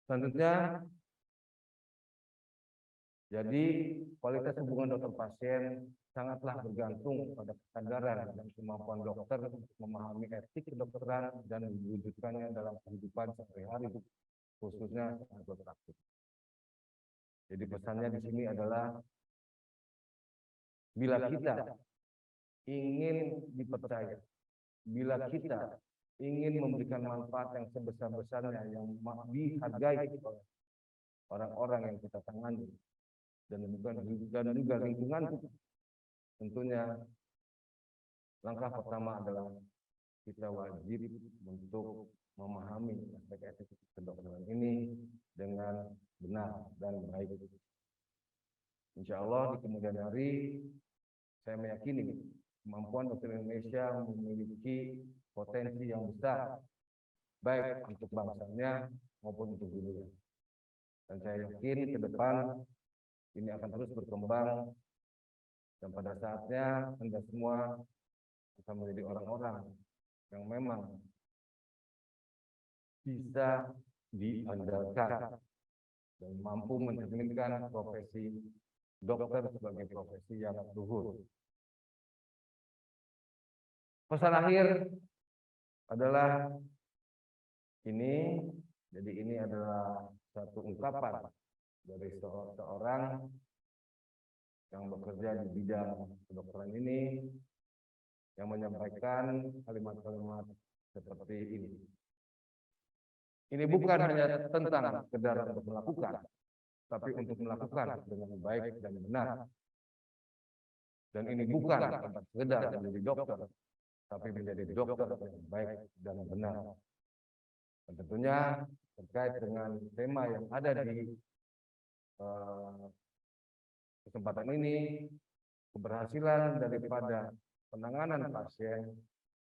Selanjutnya, jadi kualitas hubungan dokter pasien sangatlah bergantung pada kesadaran dan kemampuan dokter untuk memahami etik kedokteran dan mewujudkannya dalam kehidupan sehari-hari, khususnya saat praktik. Jadi pesannya di sini adalah, bila kita ingin dipercaya, bila kita ingin memberikan manfaat yang sebesar-besarnya yang dihargai oleh orang-orang yang kita tangani dan juga lingkungan kita, tentunya langkah pertama adalah kita wajib untuk memahami aspek etik kedokteran ini dengan benar dan baik. Insya Allah di kemudian hari saya meyakini kemampuan dokter Indonesia memiliki potensi yang besar, baik untuk bangsanya maupun untuk dunia. Dan saya yakin ke depan ini akan terus berkembang, dan pada saatnya Anda semua akan menjadi orang-orang yang memang bisa diandalkan dan mampu mencerminkan profesi dokter sebagai profesi yang luhur. Pesan akhir adalah ini, jadi ini adalah satu ungkapan dari seorang yang bekerja di bidang kedokteran ini, yang menyampaikan kalimat-kalimat seperti ini. Ini bukan hanya tentang sekedar untuk melakukan, tapi untuk melakukan dengan baik dan benar. Dan ini bukan tentang sekedar menjadi dokter, tapi menjadi dokter yang baik dan benar. Dan tentunya terkait dengan tema yang ada di kesempatan ini, keberhasilan daripada penanganan pasien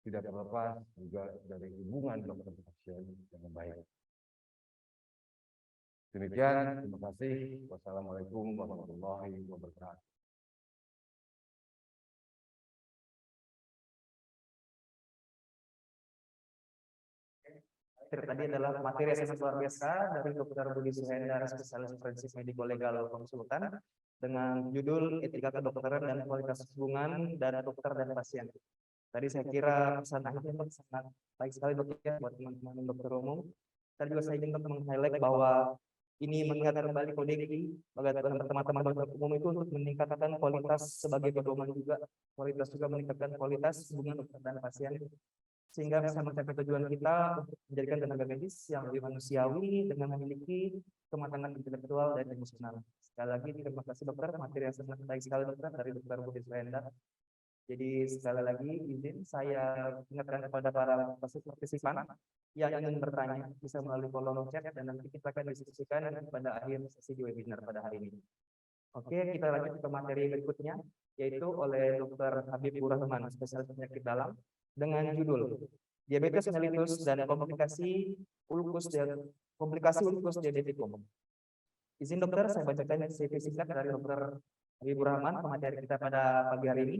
tidak terlepas juga dari hubungan dokter pasien yang baik. Demikian, terima kasih. Wassalamualaikum warahmatullahi wabarakatuh. Tadi adalah materi yang sangat luar biasa dari Dr. Budi Suhendra, spesialis forensik mediko-legal konsultan, dengan judul Etika Kedokteran dan Kualitas Hubungan dan Dokter dan Pasien. Tadi saya kira pesan akhirnya sangat baik sekali dokter buat teman-teman dokter umum. Tadi juga saya ingin meng-highlight bahwa ini mengingatkan kembali kode etik bagi teman-teman dokter umum itu untuk meningkatkan kualitas sebagai pedoman juga, kualitas juga meningkatkan kualitas hubungan dokter dan pasien, sehingga bisa mencapai tujuan kita untuk menjadikan tenaga medis yang lebih manusiawi dengan memiliki kematangan intelektual dan emosional. Sekali lagi terima kasih dokter, materi yang sangat baik sekali dokter dari Dr. Budi Suhendra. Jadi sekali lagi izin saya ingatkan kepada para partisipan yang ingin bertanya bisa melalui kolom chat, dan nanti kita akan diskusikan pada akhir sesi webinar pada hari ini. Oke, kita lanjut ke materi berikutnya, yaitu oleh Dr. Habibur Rahman, spesialis penyakit dalam, dengan judul Diabetes mellitus dan komplikasi ulkus diabetikum. Izin dokter, saya bacakan CV singkat dari Dr. Habibur Rahman, pemateri kita pada pagi hari ini.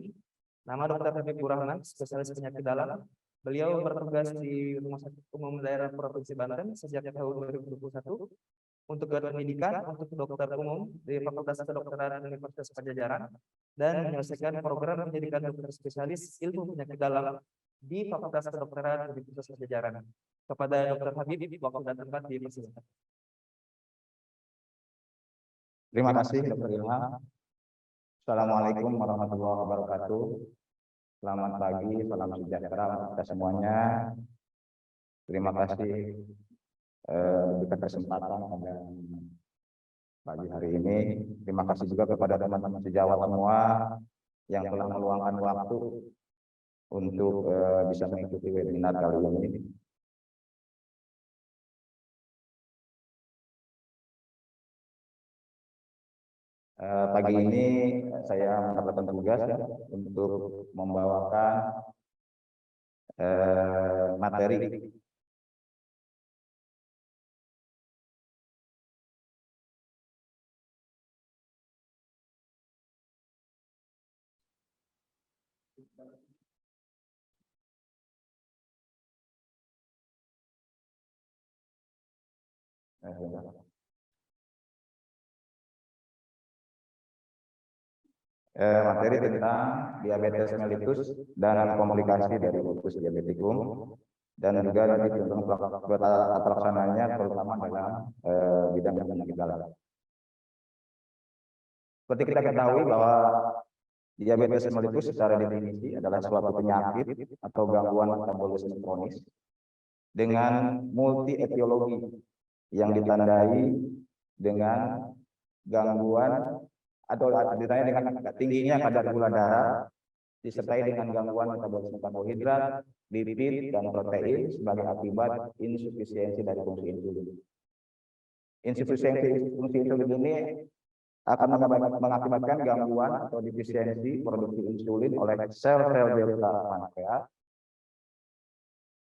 Nama Dr. Habibur Rahman, spesialis penyakit dalam. Beliau bertugas di Rumah Sakit Umum Daerah Provinsi Banten sejak tahun 2021 untuk gelar pendidikan untuk dokter umum di Fakultas Kedokteran Universitas Padjadjaran, dan menyelesaikan program pendidikan dokter spesialis ilmu penyakit dalam di Fakultas Kedokteran Universitas Padjadjaran. Kepada Dr. Habib, waktu dan tempat dipersilakan. Terima kasih Dr. Ilham. Assalamualaikum warahmatullahi wabarakatuh. Selamat pagi, salam sejahtera untuk kita semuanya. Terima kasih diberikan kesempatan pada pagi hari ini. Terima kasih juga kepada teman-teman sejawat semua yang telah meluangkan waktu untuk bisa mengikuti webinar kali ini. Pagi ini saya mendapatkan tugas ya, untuk membawakan materi materi tentang diabetes mellitus dan komplikasi dari lupus diabetikum, dan juga nanti tentang pelaksananya terutama dalam bidang penyakit dalam. Seperti kita ketahui bahwa diabetes mellitus secara definisi adalah suatu penyakit atau gangguan metabolisme kronis dengan multi etiologi yang ditandai dengan gangguan atau ditandai dengan tingginya kadar gula darah, disertai dengan gangguan metabolisme karbohidrat, lipid, dan protein sebagai akibat insufisiensi dari fungsi insulin. Insufisiensi fungsi insulin ini akan mengakibatkan gangguan atau defisiensi produksi insulin oleh sel-sel beta pankreas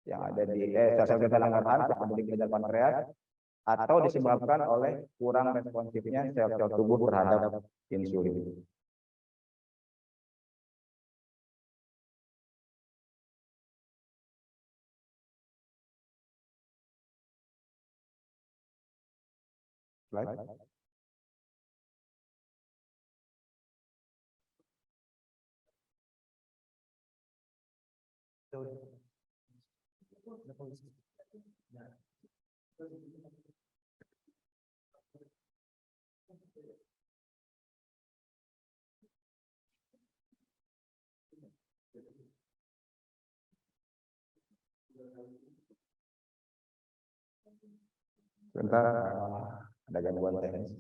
yang ada di sel-sel beta Langerhans yang ada di kelenjar pankreas, atau disebabkan oleh kurang responsifnya sel-sel tubuh terhadap insulin. Slide. Sebentar, ada gangguan teknis.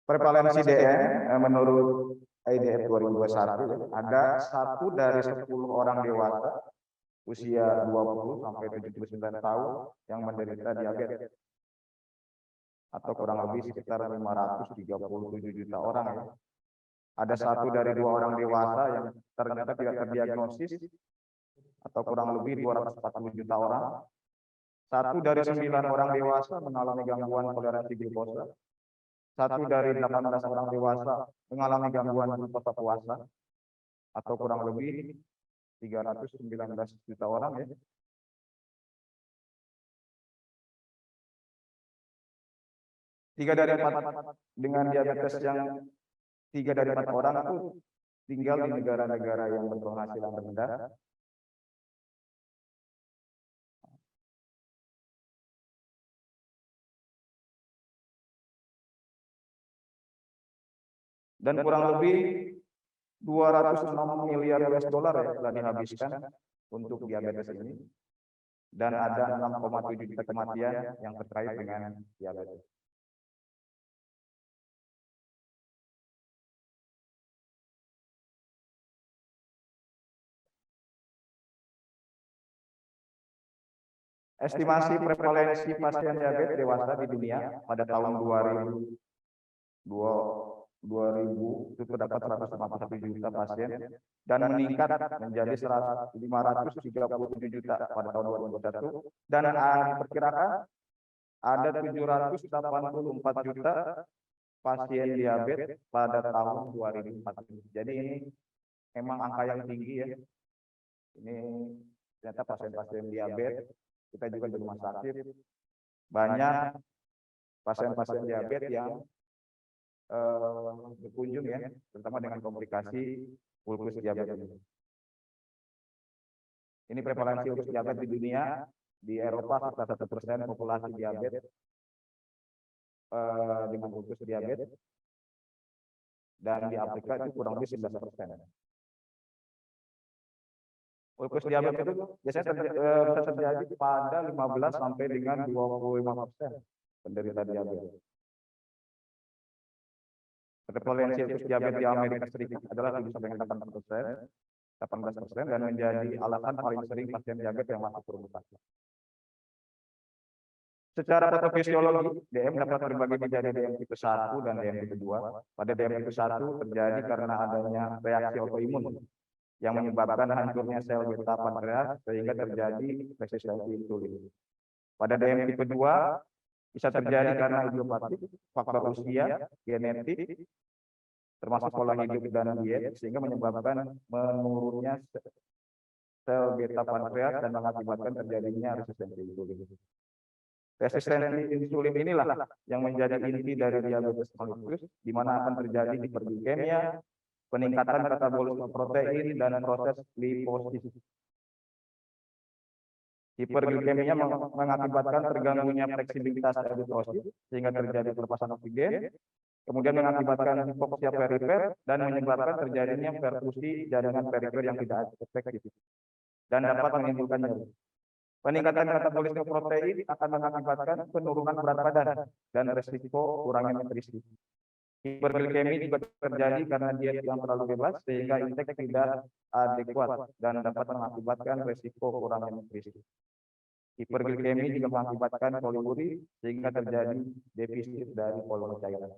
Prevalensi DM menurut IDF 2021 ada 1 dari 10 orang dewasa usia 20 sampai 79 tahun yang menderita diabetes, atau kurang lebih sekitar 537 juta orang ya. Ada 1 dari 2 orang dewasa yang ternyata tidak terdiagnosis, atau kurang lebih 240 juta orang. 1 dari 9 orang dewasa mengalami gangguan toleransi glukosa. 1 dari 18 orang dewasa mengalami gangguan glukosa puasa, atau kurang lebih 319 juta orang ya. Tiga dari 4 dengan diabetes yang 3 dari 4 orang itu tinggal di negara-negara yang berpenghasilan rendah. Dan kurang lebih 206 miliar US dollar ya telah dihabiskan untuk diabetes ini. Dan ada 6,7 juta kematian yang terkait dengan diabetes. Estimasi prevalensi pasien diabetes dewasa di dunia pada tahun 2000 itu terdapat 151 juta pasien dan meningkat menjadi 537 juta pada tahun 2021, dan diperkirakan ada 784 juta pasien diabetes pada tahun 2040. Jadi ini memang angka yang tinggi ya. Ini ternyata pasien-pasien diabetes, kita juga di rumah sakit banyak pasien-pasien diabetes yang berkunjung ya, terutama dengan komplikasi ulkus diabetes ini. Ini prevalensi ulkus diabetes di dunia, di Eropa sekitar 1% populasi diabetes dengan ulkus diabetes, dan di Afrika itu kurang lebih 11%. Ulkus diabetes itu biasanya bisa terjadi pada 15 sampai dengan 25% penderita diabetes. Prevalensi ulkus diabetes di Amerika Serikat adalah 7 sampai dengan 18% dan menjadi alasan paling sering pasien diabetes yang masuk ke rumah sakit. Secara patofisiologi, DM dapat terbagi menjadi DM tipe 1 dan DM tipe 2. Pada DM tipe 1 terjadi karena adanya reaksi autoimun yang menyebabkan hancurnya sel beta pankreas sehingga terjadi resistensi insulin. Pada DM tipe 2 bisa terjadi karena idiopatik, faktor usia, genetik, termasuk pola hidup dan diet, sehingga menyebabkan menurunnya sel beta pankreas dan mengakibatkan terjadinya resistensi insulin. Resistensi insulin inilah yang menjadi inti dari diabetes mellitus, di mana akan terjadi hiperglikemia, peningkatan metabolisme protein, dan proses liposis. Hiperglikemia mengakibatkan terganggunya fleksibilitas eritrosit sehingga terjadi pelepasan oksigen, kemudian mengakibatkan hipoksia perifer dan menyebabkan terjadinya perfusi jaringan perifer yang tidak efektif dan dapat menimbulkan nyeri. Peningkatan metabolisme protein akan mengakibatkan penurunan berat badan dan resiko kurangnya nutrisi. Hiperglikemi juga terjadi karena diet yang terlalu bebas sehingga intake tidak adekuat dan dapat mengakibatkan resiko kurangnya nutrisi. Hiperglikemi juga mengakibatkan poliuri sehingga terjadi defisit dari poluan cairan.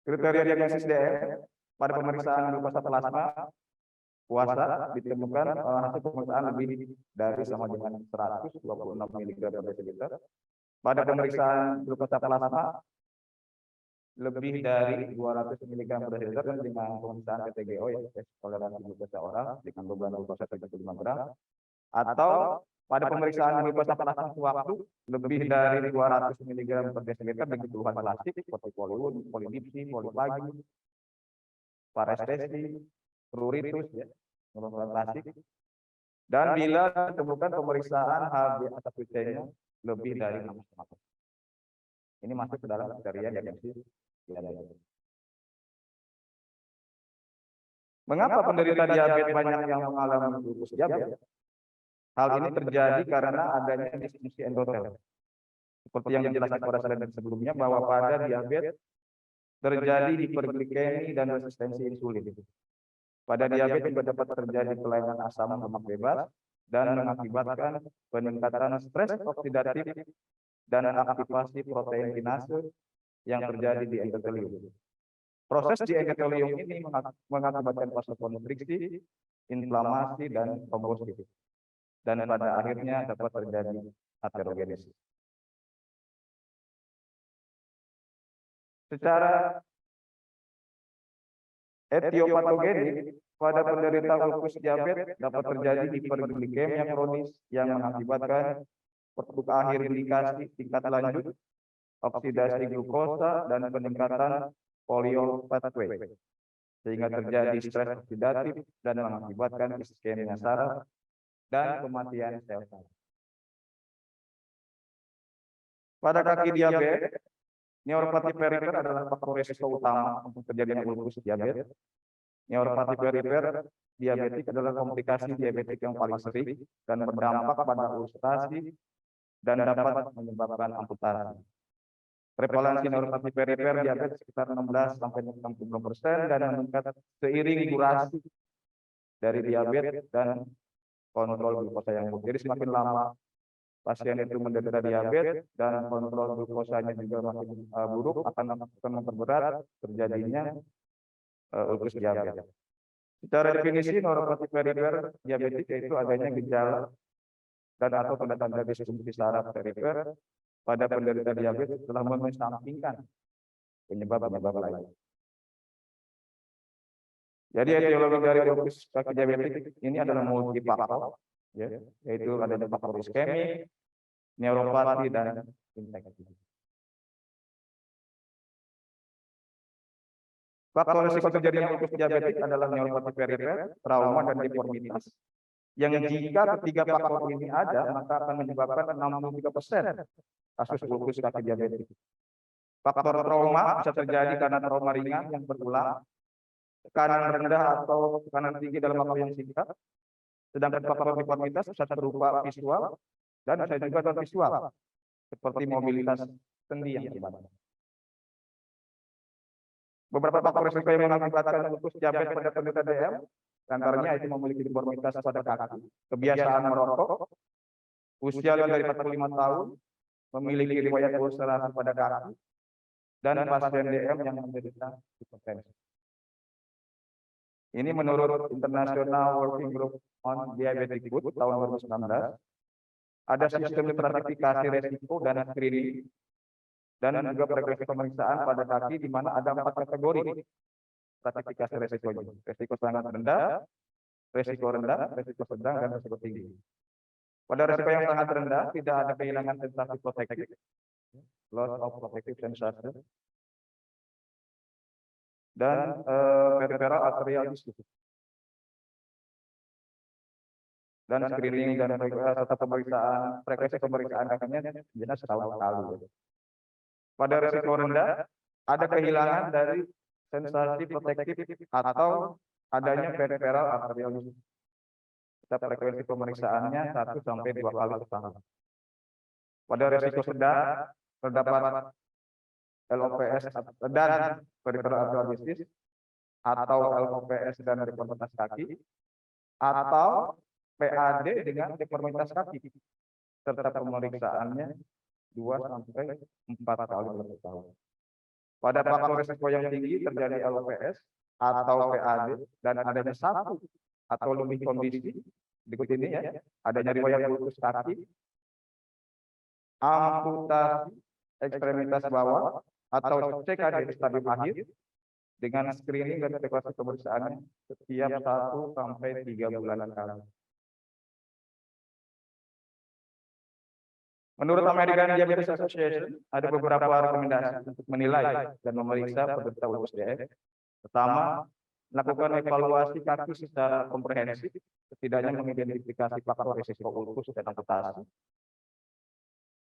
Kriteria diagnosis DM pada pemeriksaan glukosa plasma puasa ditemukan hasil pemeriksaan lebih dari sama dengan 126 mg per desiliter. Pada pemeriksaan glukosa plasma lebih dari 200 mg per desiliter dengan pemeriksaan PTGO ya, tes toleransi glukosa oral dengan beban glukosa 35 gram, atau pada pemeriksaan glukosa plasma sewaktu lebih dari 200 mg per desiliter dengan keluhan plastik seperti poliun, polidipsi, polipagi, parestesi, pruritus ya, keluhan plastik. Dan bila ditemukan pemeriksaan HbA1c-nya lebih dari 6,5. Ini masuk ke dalam kriteria diagnosis diabetes. Mengapa penderita diabetes banyak yang mengalami ulkus diabetes? Hal ini terjadi karena adanya disfungsi endotel. Seperti yang dijelaskan pada slide sebelumnya bahwa pada diabetes terjadi hiperglikemi dan resistensi insulin. Pada diabetes juga dapat terjadi kelainan asam lemak bebas dan mengakibatkan peningkatan stres oksidatif dan aktivasi protein kinase yang terjadi di endotelium. Proses di endotelium ini mengakibatkan vasokonstriksi, inflamasi, dan trombosit. Dan pada akhirnya dapat terjadi aterogenesis. Secara etiopatogenik, pada penderita ulkus diabetes dapat terjadi hiperglikemia kronis yang mengakibatkan produk akhir glikasi tingkat lanjut, oksidasi glukosa, dan peningkatan poliol pathway, sehingga terjadi stres oksidatif dan mengakibatkan iskemia saraf dan kematian sel saraf. Pada kaki diabetes, neuropati perifer adalah faktor risiko utama untuk terjadinya ulkus diabetes. Neuropati perifer diabetik adalah komplikasi diabetik yang paling sering dan berdampak pada ulcerasi dan dapat menyebabkan amputasi. Prevalensi neuropati perifer diabetes sekitar 16 sampai 60% dan meningkat seiring durasi dari diabetes dan kontrol glukosa yang buruk. Jadi semakin lama pasien itu menderita diabetes dan kontrol glukosanya juga makin buruk, akan memperberat terjadinya ulkus diabetes. Secara definisi neuropati perifer diabetik yaitu adanya gejala dan atau tanda-tanda disfungsi saraf perifer pada penderita diabetes telah mengesampingkan penyebab-penyebab lain. Jadi etiologi dari lupus kaki diabetik ini adalah multifaktor, ya, yaitu adanya faktor iskemik, neuropati, dan infeksi. Faktor risiko terjadinya lupus diabetik adalah neuropati perifer, trauma, dan deformitas. Yang jika ketiga faktor ini ada, maka akan menyebabkan 63% kasus lupus kaki diabetik. Faktor trauma bisa terjadi karena trauma ringan yang berulang, tekanan rendah atau tekanan tinggi dalam waktu yang singkat. Sedangkan faktor deformitas bisa berupa visual dan bisa juga non visual, seperti mobilitas sendi yang terbatas. Beberapa faktor risiko yang mengakibatkan lupus diabetes pada penderita DM, antaranya itu memiliki deformitas pada kaki, kebiasaan merokok, usia lebih dari 45 tahun, memiliki riwayat ulcerasi pada kaki, dan pasien DM yang menderita hipertensi. Ini menurut International Working Group on Diabetic Food tahun 2019, ada sistem stratifikasi resiko dan screening dan juga frekuensi pemeriksaan pada kaki di mana ada 4 kategori stratifikasi resikonya. Resiko sangat rendah, resiko rendah, resiko sedang, dan resiko tinggi. Pada resiko yang sangat rendah tidak ada kehilangan sensasi protektif, loss of protective sensation, dan peripheral arterial disease. Dan screening dan serta pemeriksaan frekuensi pemeriksaan kakinya jelas setahun sekali. Pada risiko rendah ada kehilangan dari sensasi protektif atau adanya peripheral arterial disease. Kita frekuensi pemeriksaannya 1 sampai 2 kali setahun. Pada risiko sedang terdapat LOPS dan peripheral arterial disease atau LOPS dan deformitas kaki atau PAD dengan deformitas kaki serta pemeriksaannya 2 sampai 4 kali dalam setahun. Pada faktor risiko yang tinggi terjadi LOPS atau PAD dan adanya 1 atau lebih kondisi berikut ini ya, adanya riwayat lupus kaki, amputasi ekstremitas bawah atau CKD stadium akhir dengan screening dan frekuensi pemeriksaannya setiap 1 sampai 3 bulan sekali. Menurut American Diabetes Association, ada beberapa rekomendasi untuk menilai dan memeriksa penderita lupus DM. Pertama, melakukan evaluasi kaki secara komprehensif, setidaknya mengidentifikasi faktor risiko lupus dan amputasi.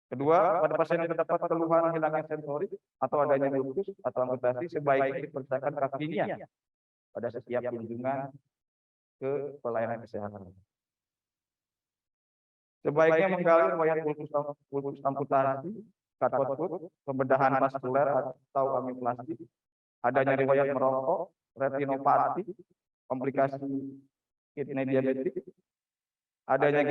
Kedua, pada pasien yang terdapat keluhan hilangnya sensorik atau adanya lupus atau amputasi, sebaiknya diperiksakan kakinya pada setiap kunjungan ke pelayanan kesehatan. Sebaiknya menggali riwayat lupus amputasi, cut foot, pembedahan vaskuler atau amioplastik, adanya riwayat merokok, retinopati, komplikasi kidney diabetik, adanya